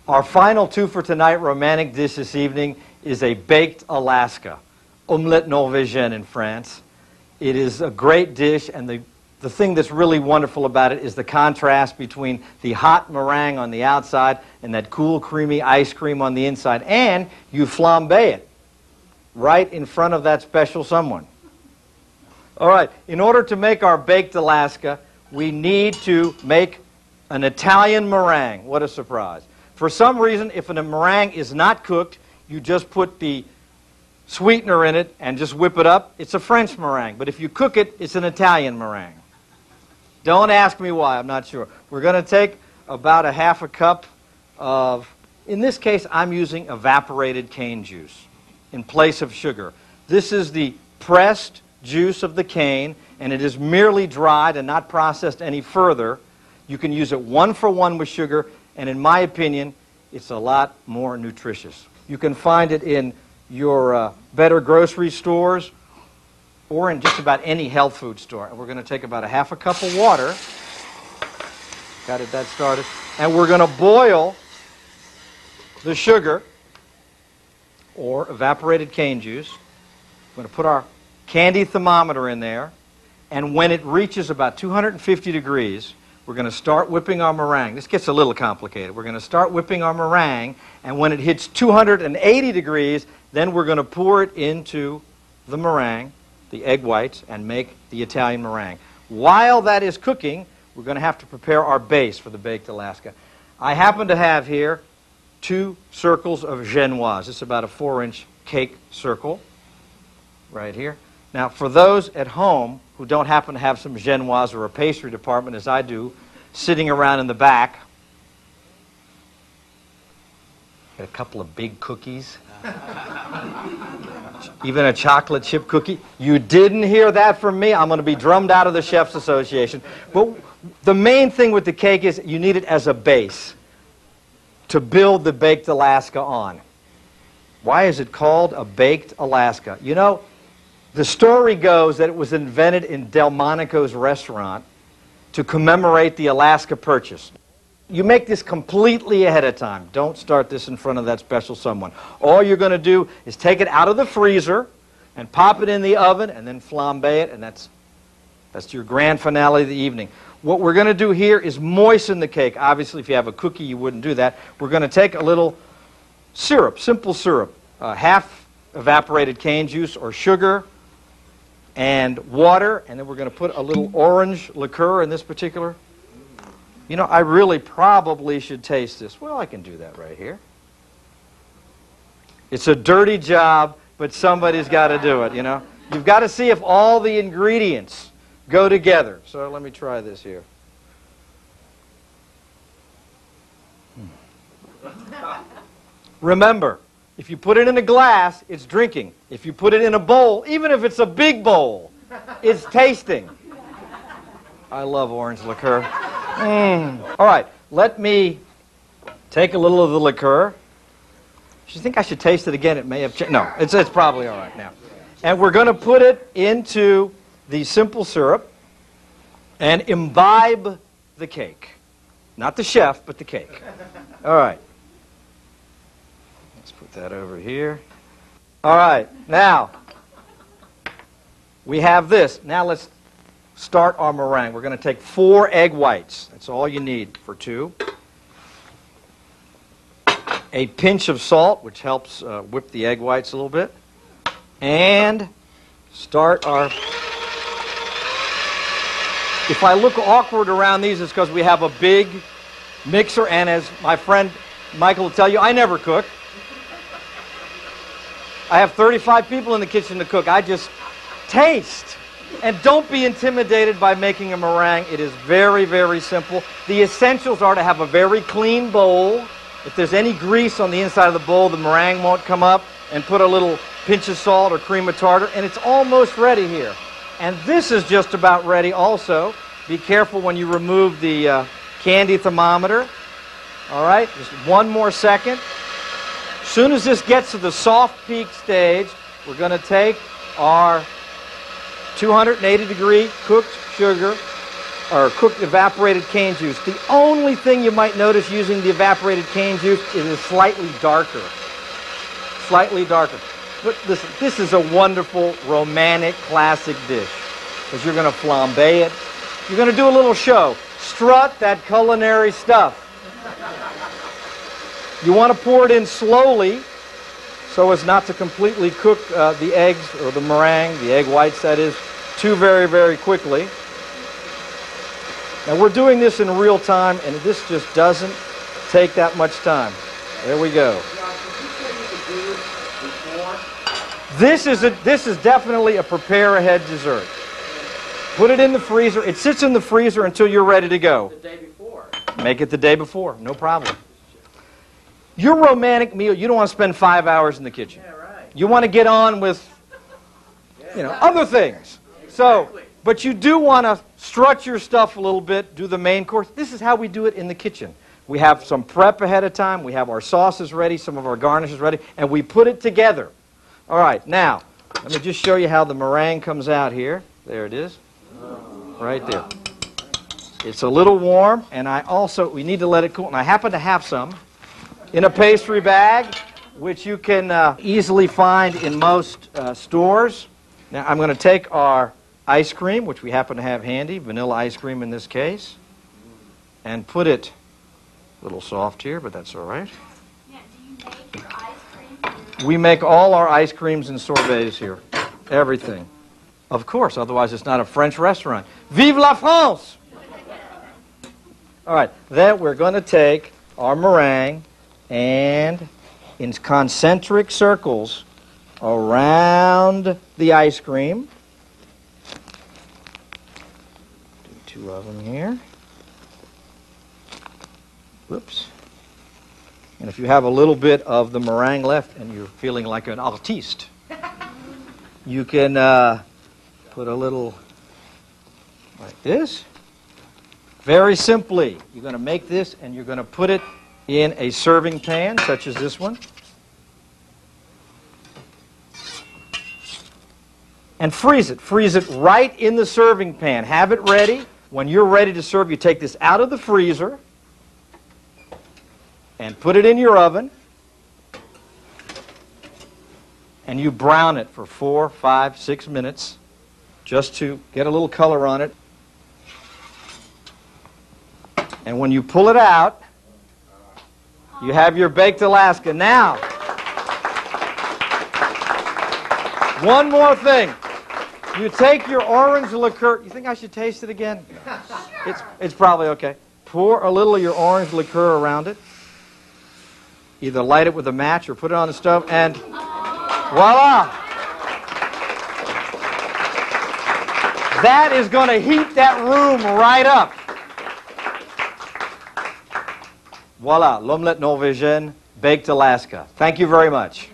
Our final two for tonight, romantic dish this evening, is a baked Alaska, omelette norvégienne in France. It is a great dish, and the thing that's really wonderful about it is the contrast between the hot meringue on the outside and that cool, creamy ice cream on the inside. And you flambe it right in front of that special someone. All right, in order to make our baked Alaska, we need to make an Italian meringue. What a surprise. For some reason, if a meringue is not cooked, you just put the sweetener in it and just whip it up. It's a French meringue, but if you cook it, it's an Italian meringue. Don't ask me why, I'm not sure. We're going to take about a half a cup of, in this case, I'm using evaporated cane juice in place of sugar. This is the pressed juice of the cane, and it is merely dried and not processed any further. You can use it 1-for-1 with sugar, and in my opinion, it's a lot more nutritious. You can find it in your better grocery stores or in just about any health food store. And we're going to take about a half a cup of water. Got it that started. And we're going to boil the sugar or evaporated cane juice. We're going to put our candy thermometer in there. And when it reaches about 250 degrees, we're going to start whipping our meringue. This gets a little complicated. We're going to start whipping our meringue, and when it hits 280 degrees, then we're going to pour it into the meringue, the egg whites, and make the Italian meringue. While that is cooking, we're going to have to prepare our base for the baked Alaska. I happen to have here 2 circles of genoise. It's about a 4-inch cake circle right here. Now, for those at home who don't happen to have some genoise or a pastry department, as I do, sitting around in the back, got a couple of big cookies, even a chocolate chip cookie. You didn't hear that from me. I'm going to be drummed out of the Chefs Association. But the main thing with the cake is you need it as a base to build the baked Alaska on. Why is it called a baked Alaska? You know, the story goes that it was invented in Delmonico's restaurant to commemorate the Alaska Purchase. You make this completely ahead of time. Don't start this in front of that special someone. All you're going to do is take it out of the freezer and pop it in the oven and then flambe it, and that's your grand finale of the evening. What we're going to do here is moisten the cake. Obviously, if you have a cookie, you wouldn't do that. We're going to take a little syrup, simple syrup, half evaporated cane juice or sugar, and water, and then we're going to put a little orange liqueur in this particular. You know, I really probably should taste this. Well, I can do that right here. It's a dirty job, but somebody's got to do it, you know. You've got to see if all the ingredients go together. So let me try this here. Remember, if you put it in a glass, it's drinking. If you put it in a bowl, even if it's a big bowl, it's tasting. I love orange liqueur. All right, let me take a little of the liqueur. If you think I should taste it again, it may have changed. No, it's probably all right now. And we're going to put it into the simple syrup and imbibe the cake. Not the chef, but the cake. All right. Let's put that over here. All right, now, we have this. Now let's start our meringue. We're going to take 4 egg whites. That's all you need for 2. A pinch of salt, which helps whip the egg whites a little bit. And start our... If I look awkward around these, it's because we have a big mixer, and as my friend Michael will tell you, I never cook. I have 35 people in the kitchen to cook. I just taste. And don't be intimidated by making a meringue. It is very, very simple. The essentials are to have a very clean bowl. If there's any grease on the inside of the bowl, the meringue won't come up. And put a little pinch of salt or cream of tartar, and it's almost ready here. And this is just about ready also. Be careful when you remove the candy thermometer. All right, just one more second. As soon as this gets to the soft peak stage, we're going to take our 280-degree cooked sugar, or cooked evaporated cane juice. The only thing you might notice using the evaporated cane juice is it's slightly darker. Slightly darker. But listen, this is a wonderful, romantic, classic dish. Because you're going to flambe it. You're going to do a little show. Strut that culinary stuff. You want to pour it in slowly so as not to completely cook the eggs or the meringue, the egg whites that is, too very, very quickly. Now we're doing this in real time, and this just doesn't take that much time. There we go. This is definitely a prepare ahead dessert. Put it in the freezer. It sits in the freezer until you're ready to go. The day before. Make it the day before, no problem. Your romantic meal, you don't want to spend 5 hours in the kitchen. Yeah, right. You want to get on with, other things. So, but you do want to strut your stuff a little bit, do the main course. This is how we do it in the kitchen. We have some prep ahead of time. We have our sauces ready, some of our garnishes ready, and we put it together. All right, now, let me just show you how the meringue comes out here. There it is. Right there. It's a little warm, and we need to let it cool. And I happen to have some in a pastry bag, which you can easily find in most stores. Now, I'm going to take our ice cream, which we happen to have handy, vanilla ice cream in this case, and put it a little soft here, but that's all right. Yeah, do you make your ice cream here? We make all our ice creams and sorbets here. Everything. Of course, otherwise it's not a French restaurant. Vive la France! All right, then we're going to take our meringue and in concentric circles around the ice cream. Do 2 of them here. Whoops. And if you have a little bit of the meringue left and you're feeling like an artiste, you can put a little like this. Very simply, you're going to make this and you're going to put it in a serving pan, such as this one. And freeze it. Freeze it right in the serving pan. Have it ready. When you're ready to serve, you take this out of the freezer and put it in your oven. And you brown it for 4, 5, 6 minutes just to get a little color on it. And when you pull it out, you have your baked Alaska. Now, one more thing. You take your orange liqueur. You think I should taste it again? It's probably okay. Pour a little of your orange liqueur around it. Either light it with a match or put it on the stove, and voila! That is going to heat that room right up. Voila, l'omelette norvégienne, baked Alaska. Thank you very much.